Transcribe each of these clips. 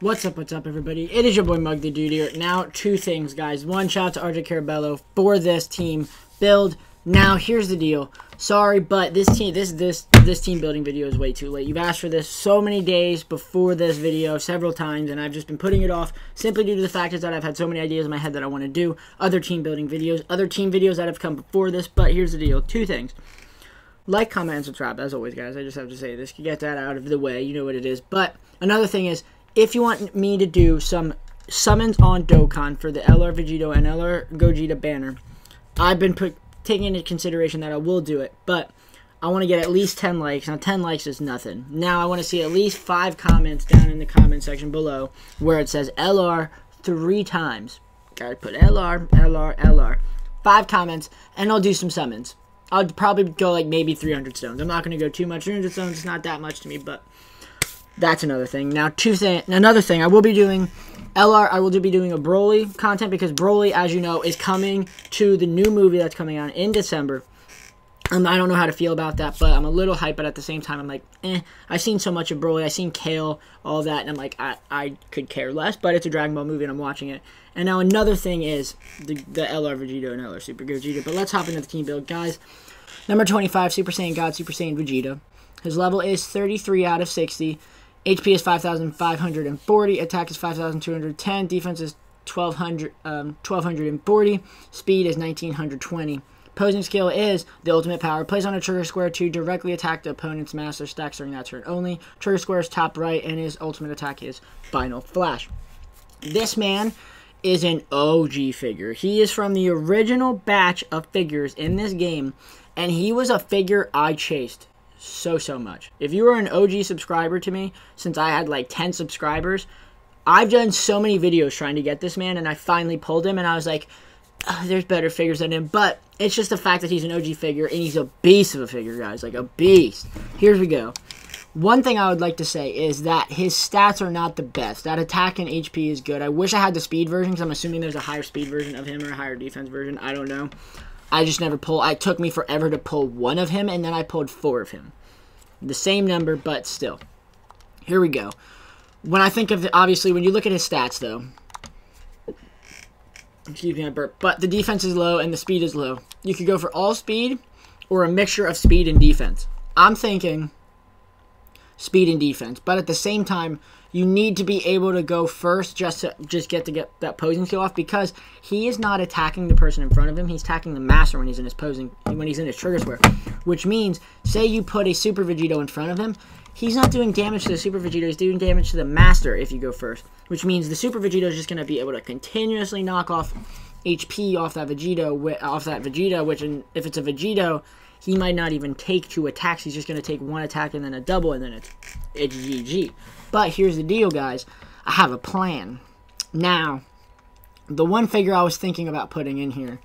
What's up, everybody? It is your boy Mug the Dude here. Now, two things, guys. One, shout out to RJ Carabello for this team build. Now, here's the deal. Sorry, but this team building video is way too late. You've asked for this so many days before this video, several times, and I've just been putting it off simply due to the fact that I've had so many ideas in my head that I want to do. Other team building videos, other team videos that have come before this, but here's the deal. Two things. Like, comment, and subscribe. As always, guys, I just have to say this. Get that out of the way. You know what it is. But another thing is, if you want me to do some summons on Dokkan for the LR Vegeta and LR Gogeta banner, I've been taking into consideration that I will do it, but I want to get at least 10 likes. Now, 10 likes is nothing. Now, I want to see at least 5 comments down in the comment section below where it says LR 3 times. Gotta put LR, LR, LR. 5 comments, and I'll do some summons. I'll probably go like maybe 300 stones. I'm not going to go too much. 300 stones is not that much to me, but that's another thing. Now, another thing, I will be doing LR. I will be doing a Broly content because Broly, as you know, is coming to the new movie that's coming out in December. I don't know how to feel about that, but I'm a little hyped. But at the same time, I'm like, I've seen so much of Broly. I've seen Kale, all that, and I'm like, I could care less. But it's a Dragon Ball movie, and I'm watching it. And now another thing is the LR Vegeta and LR Super Gogeta. But let's hop into the team build, guys. Number 25, Super Saiyan God, Super Saiyan Vegeta. His level is 33 out of 60. HP is 5,540. Attack is 5,210. Defense is 1,240. Speed is 1,920. Opposing skill is the ultimate power. Place on a trigger square to directly attack the opponent's master stacks during that turn only. Trigger square is top right, and his ultimate attack is Final Flash. This man is an OG figure. He is from the original batch of figures in this game, and he was a figure I chased so much. If you were an OG subscriber to me, since I had like 10 subscribers, I've done so many videos trying to get this man, and I finally pulled him, and I was like, there's better figures than him. But it's just the fact that he's an OG figure, and he's a beast of a figure, guys. Like a beast. Here we go. One thing I would like to say is that his stats are not the best. That attack and HP is good. I wish I had the speed version, because I'm assuming there's a higher speed version of him or a higher defense version. I don't know. I just never pull. It took me forever to pull 1 of him, and then I pulled 4 of him. The same number, but still. Here we go. When I think of, obviously, when you look at his stats, though. Excuse me, I burped. But the defense is low and the speed is low. You could go for all speed or a mixture of speed and defense. I'm thinking speed and defense. But at the same time, you need to be able to go first just to get that posing skill off, because he is not attacking the person in front of him. He's attacking the master when he's in his trigger square. Which means, say you put a Super Vegeta in front of him, he's not doing damage to the Super Vegeta, he's doing damage to the master if you go first. Which means the Super Vegeta is just going to be able to continuously knock off HP off that Vegeta, which if it's a Vegeta, he might not even take 2 attacks. He's just going to take 1 attack and then a double, and then it's GG. But here's the deal, guys. I have a plan. Now, the one figure I was thinking about putting in here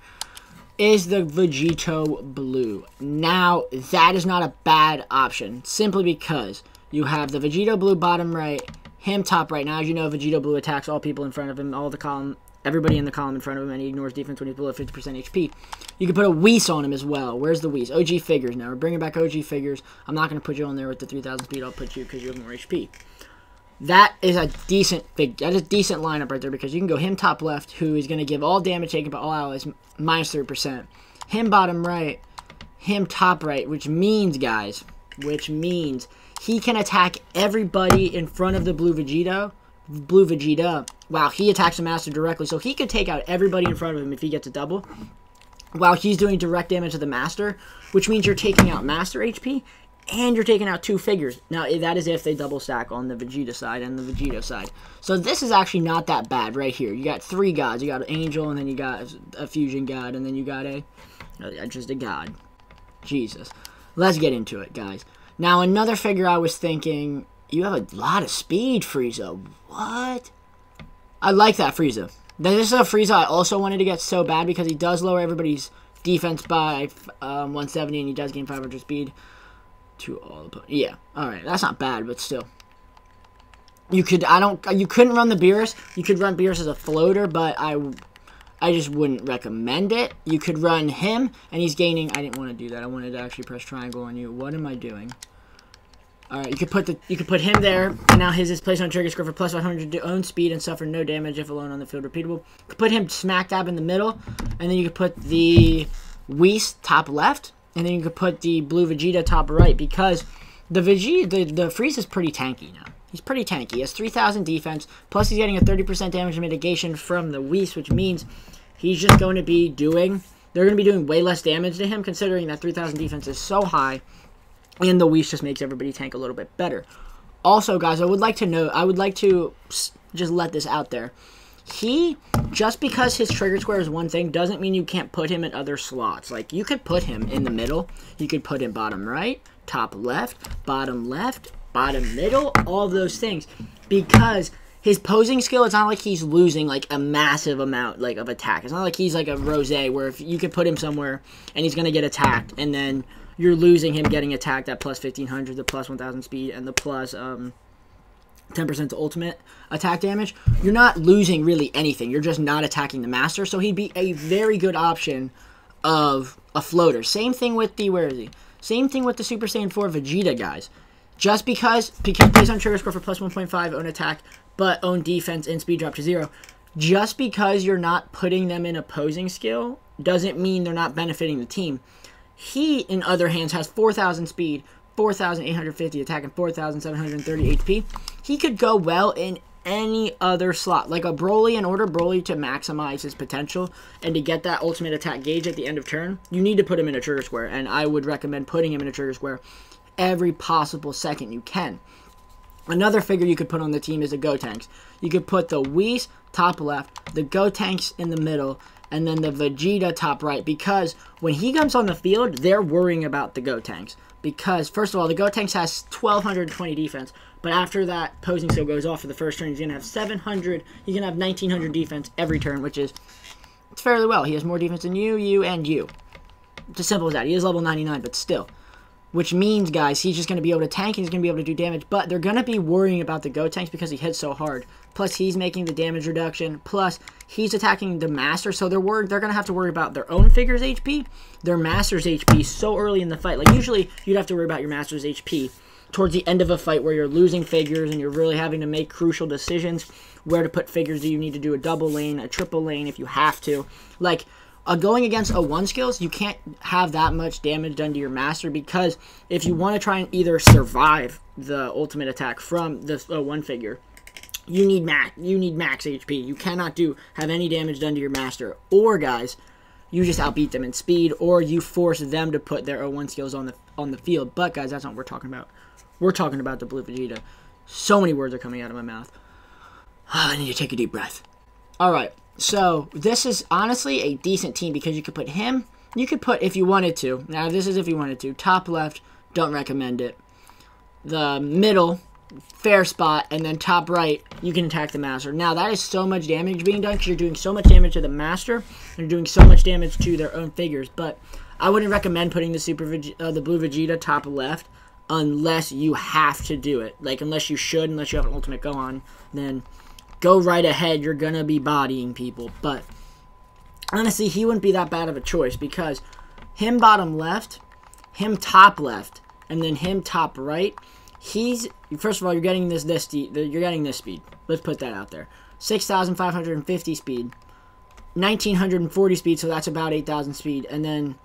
is the Vegito Blue. Now, that is not a bad option, simply because you have the Vegito Blue bottom right, him top right. Now, as you know, Vegito Blue attacks all people in front of him, everybody in the column in front of him, and he ignores defense when he's below 50% HP. You can put a Whis on him as well. Where's the Whis? OG figures. Now, we're bringing back OG figures. I'm not going to put you on there with the 3,000 speed. I'll put you because you have more HP. That is a decent lineup right there, because you can go him top left, who is going to give all damage taken by all allies minus 3%. Him bottom right, him top right, which means, guys, he can attack everybody in front of the blue Vegeta. Wow, he attacks the master directly, so he could take out everybody in front of him if he gets a double, while he's doing direct damage to the master, which means you're taking out master HP, and you're taking out 2 figures. Now, that is if they double stack on the Vegeta side and the Vegito side. So this is actually not that bad right here. You got 3 gods. You got an angel, and then you got a fusion god, and then you got just a god. Jesus. Let's get into it, guys. Now, another figure I was thinking, you have a lot of speed, Frieza. What? I like that Frieza. This is a Frieza I also wanted to get so bad, because he does lower everybody's defense by 170, and he does gain 500 speed. To all opponents. Yeah, alright, that's not bad, but still. You couldn't run the Beerus. You could run Beerus as a floater, but I just wouldn't recommend it. You could run him, and he's gaining. I didn't want to do that. I wanted to actually press triangle on you. What am I doing? Alright, you could put him there, and now his is placed on trigger score for plus 100 to own speed and suffer no damage if alone on the field repeatable. You could put him smack dab in the middle, and then you could put the Whis top left, and then you could put the blue Vegeta top right, because the Freeze is pretty tanky now. He's pretty tanky. He has 3,000 defense, plus he's getting a 30% damage mitigation from the Whis, which means he's just going to be doing, they're going to be doing way less damage to him, considering that 3,000 defense is so high. And the Whis just makes everybody tank a little bit better. Also, guys, I would like to just let this out there. Just because his trigger square is one thing, doesn't mean you can't put him in other slots. Like, you could put him in the middle. You could put him bottom right, top left, bottom middle, all of those things. Because his posing skill, it's not like he's losing, like, a massive amount, like, of attack. It's not like he's like a Rose, where if you could put him somewhere, and he's going to get attacked, and then you're losing him getting attacked at plus 1,500, the plus 1,000 speed, and the plus 10% to ultimate attack damage. You're not losing really anything. You're just not attacking the master, so he'd be a very good option of a floater. Same thing with the, Same thing with the Super Saiyan 4 Vegeta, guys. Just because plays on trigger score for plus 1.5, own attack, but own defense and speed drop to 0. Just because you're not putting them in opposing skill doesn't mean they're not benefiting the team. He, in other hands, has 4,000 speed, 4,850 attack, and 4,730 HP. He could go well in any other slot. Like a Broly, in order Broly to maximize his potential and to get that ultimate attack gauge at the end of turn, you need to put him in a trigger square. And I would recommend putting him in a trigger square every possible second you can. Another figure you could put on the team is the Gotenks. You could put the Whis top left, the Gotenks in the middle, and then the Vegeta top right, because when he comes on the field, they're worrying about the Gotenks. Because, first of all, the Gotenks has 1,220 defense, but after that posing skill goes off for the first turn, he's going to have 700, he's going to have 1,900 defense every turn, which is, it's fairly well. He has more defense than you, and you. It's as simple as that. He is level 99, but still. Which means, guys, he's just going to be able to tank, and he's going to be able to do damage, but they're going to be worrying about the Gotenks because he hits so hard. Plus, he's making the damage reduction, plus, he's attacking the Master, so they're going to have to worry about their own figure's HP, their Master's HP so early in the fight. Like, usually, you'd have to worry about your Master's HP towards the end of a fight where you're losing figures, and you're really having to make crucial decisions where to put figures. Do you need to do a double lane, a triple lane if you have to? Like, going against O1 skills, you can't have that much damage done to your Master, because if you want to try and either survive the ultimate attack from the O1 figure, you need max HP. You cannot have any damage done to your Master. Or, guys, you just outbeat them in speed, or you force them to put their O1 skills on the field. But, guys, that's not what we're talking about. We're talking about the blue Vegeta. So many words are coming out of my mouth. I need to take a deep breath. Alright. So, this is honestly a decent team, because you could put him, you could put, if you wanted to, now this is if you wanted to, top left, don't recommend it. The middle, fair spot, and then top right, you can attack the Master. Now, that is so much damage being done, because you're doing so much damage to the Master, and you're doing so much damage to their own figures, but I wouldn't recommend putting the blue Vegeta top left, unless you have to do it. Like, unless you have an ultimate Gohan, then go right ahead, you're going to be bodying people. But, honestly, he wouldn't be that bad of a choice, because him bottom left, him top left, and then him top right, first of all, you're getting this speed. Let's put that out there. 6,550 speed, 1,940 speed, so that's about 8,000 speed, and then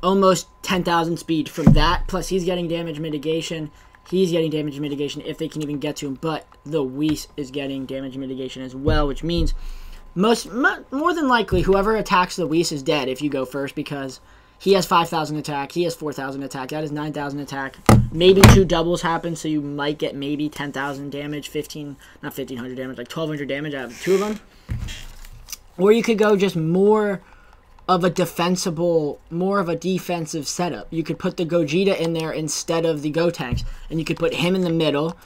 almost 10,000 speed from that, plus he's getting damage mitigation. He's getting damage mitigation if they can even get to him, but the Whis is getting damage mitigation as well, which means more than likely whoever attacks the Whis is dead if you go first, because he has 5,000 attack, he has 4,000 attack, that is 9,000 attack. Maybe 2 doubles happen, so you might get maybe 10,000 damage, not 1,500 damage, like 1,200 damage out of 2 of them. Or you could go just more of a defensive setup. You could put the Gogeta in there instead of the Gotenks, and you could put him in the middle,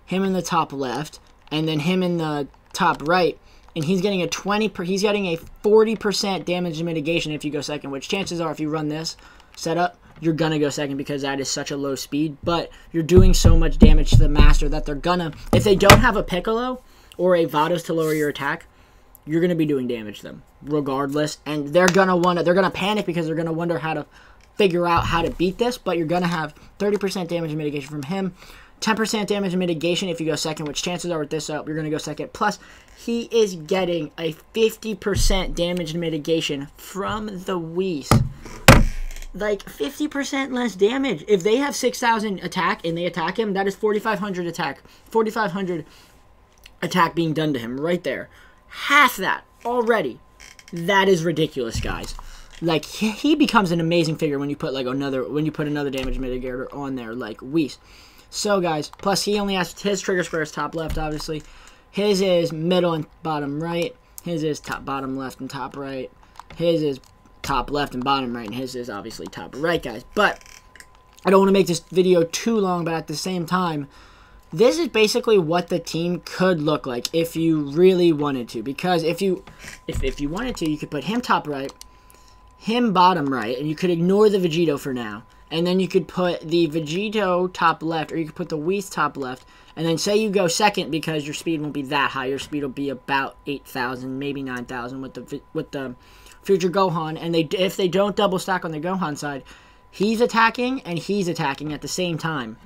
him in the top left, and then him in the top right, and he's getting a 40% damage mitigation if you go second, which chances are if you run this setup, you're gonna go second, because that is such a low speed, but you're doing so much damage to the Master that they're gonna, if they don't have a Piccolo or a Vados to lower your attack, you're going to be doing damage to them regardless, and they're going to panic, because they're going to wonder how to figure out how to beat this, but you're going to have 30% damage mitigation from him, 10% damage mitigation if you go second, which chances are with this up, you're going to go second. Plus, he is getting a 50% damage mitigation from the Whis. Like, 50% less damage. If they have 6,000 attack and they attack him, that is 4,500 attack. 4,500 attack being done to him right there. Half that already. That is ridiculous, guys. Like, he becomes an amazing figure when you put like another damage mitigator on there, like Whis. So, guys, plus he only has his trigger square is top left, obviously. His is middle and bottom right. His is top, bottom left, and top right. His is top left and bottom right, and his is obviously top right, guys. But I don't want to make this video too long, but at the same time, this is basically what the team could look like if you really wanted to. Because if you wanted to, you could put him top right, him bottom right, and you could ignore the Vegeta for now. And then you could put the Vegito top left, or you could put the Whis top left. And then say you go second because your speed won't be that high. Your speed will be about 8,000, maybe 9,000 with the future Gohan. And if they don't double stack on the Gohan side, he's attacking and he's attacking at the same time.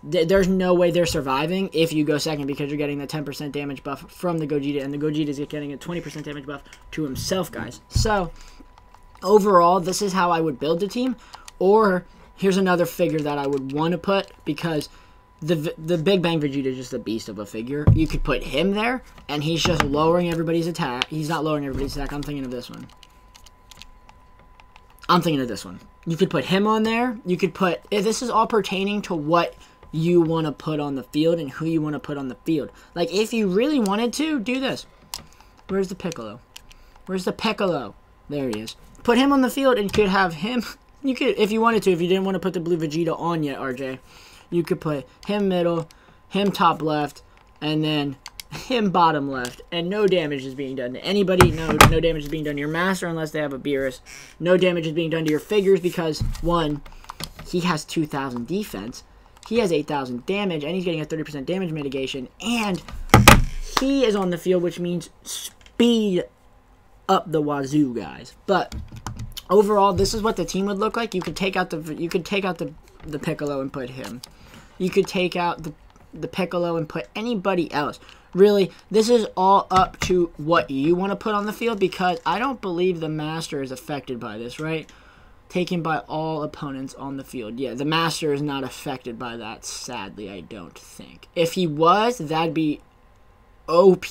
There's no way they're surviving if you go second because you're getting the 10% damage buff from the Gogeta, and the Gogeta is getting a 20% damage buff to himself, guys. So, overall, this is how I would build the team. Or, here's another figure that I would want to put, because the Big Bang Vegeta is just a beast of a figure. You could put him there, and he's just lowering everybody's attack. He's not lowering everybody's attack. I'm thinking of this one. You could put him on there. You could put... This is all pertaining to what you want to put on the field and who you want to put on the field. Like, if you really wanted to, do this. Where's the Piccolo? Where's the Piccolo? There he is. Put him on the field, and you could have him... You could, if you wanted to, if you didn't want to put the blue Vegeta on yet, RJ, you could put him middle, him top left, and then him bottom left, and no damage is being done to anybody. No damage is being done to your master unless they have a Beerus. No damage is being done to your figures because, one, he has 2,000 defense, he has 8,000 damage, and he's getting a 30% damage mitigation, and he is on the field, which means speed up the wazoo, guys. But overall, this is what the team would look like. You could take out the Piccolo and put him. You could take out the Piccolo and put anybody else. Really, this is all up to what you want to put on the field, because I don't believe the Master is affected by this, right? Taken by all opponents on the field. Yeah, the Master is not affected by that, sadly, I don't think. If he was, that'd be OP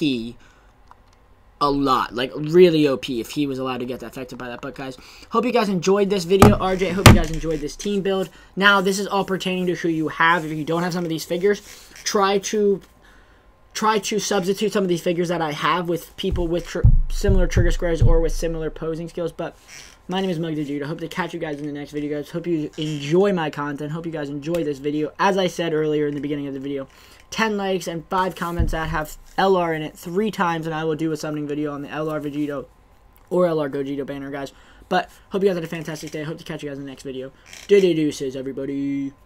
a lot, like really OP if he was allowed to get affected by that. But guys, hope you guys enjoyed this video. RJ, hope you guys enjoyed this team build. Now, this is all pertaining to who you have. If you don't have some of these figures, try to substitute some of these figures that I have with people with similar trigger squares or with similar posing skills. But my name is Vegeta. I hope to catch you guys in the next video, guys. Hope you enjoy my content. Hope you guys enjoy this video. As I said earlier in the beginning of the video, 10 likes and 5 comments that have LR in it 3 times, and I will do a summoning video on the LR Vegeta or LR Gogeta banner, guys. But hope you guys had a fantastic day. Hope to catch you guys in the next video. Deuces, everybody.